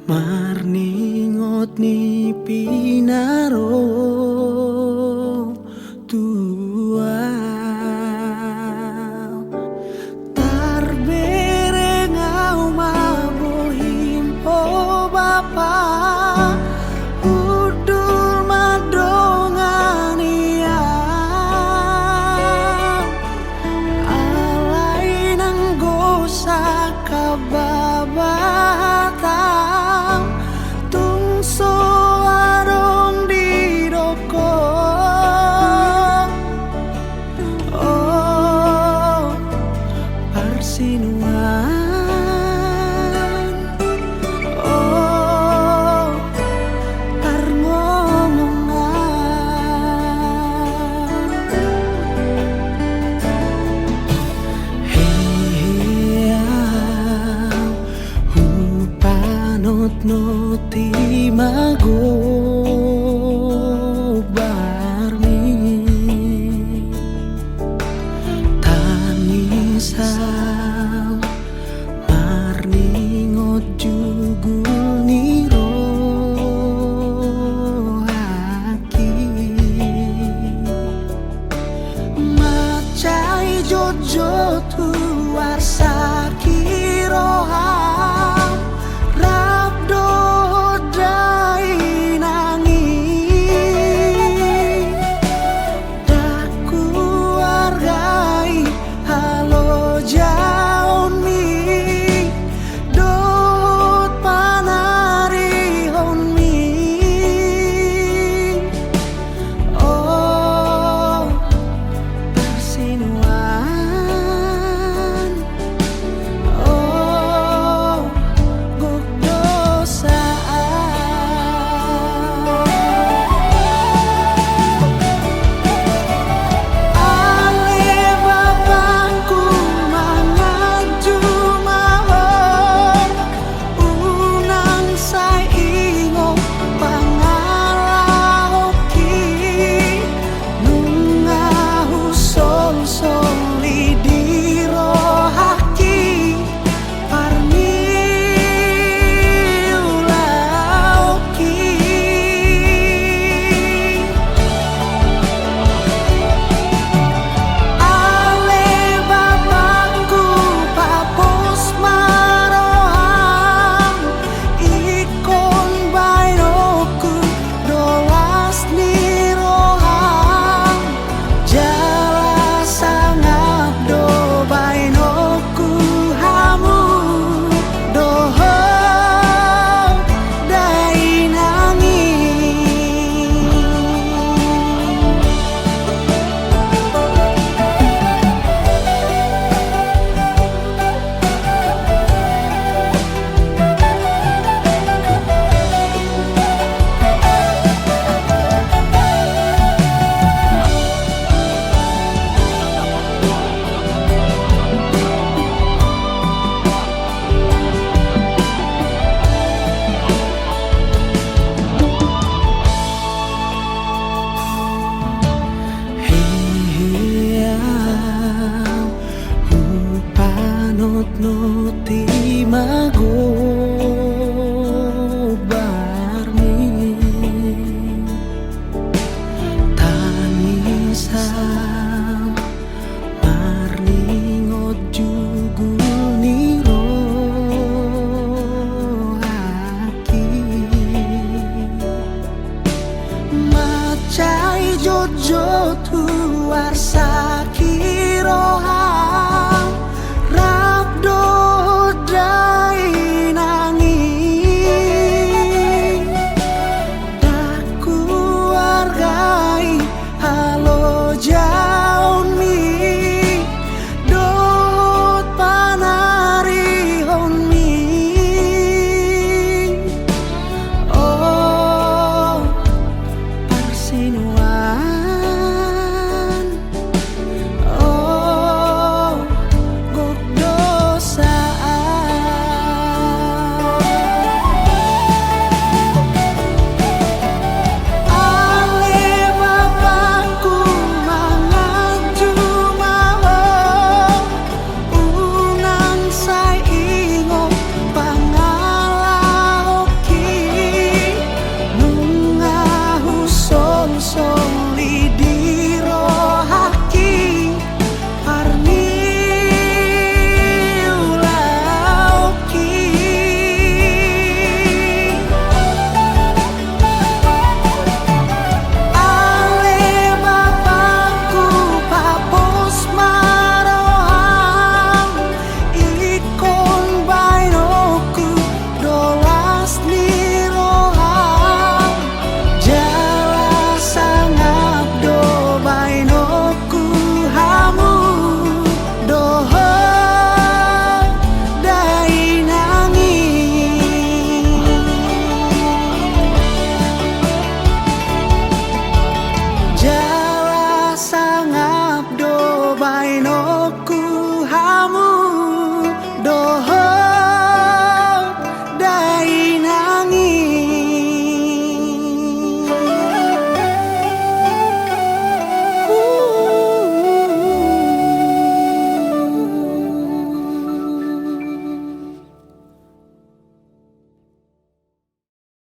Marningot ni pinaro tua Tarberengau mabohim po bapa Udul madongan iya Alay nang gosa kababatang Tungso arong didoko Oh Parsinuan Oh Tarngomongan Heheaw Hupanot no timago barmi Tanisaw marningot jugul niro haki Macai jojo tuar sakiroham Rabdo dai nangi Daku wargai halo jaunmi Dot panari honmi Oh Persinuan Oh Gugdosaan Ale bapakku mangaju mahon Unang saingo pangalahoki Nungahu sol-soli dirohaki Parmi ulauki Ale bapakku papus maroham Ikon bainoku dolas niroham Jala sangap do bainoku hamu Doho dai nangi Heheaw Hupanot no timago barmi Tanisaw marningot jugul niro haki Macai jojo tuar sakiroha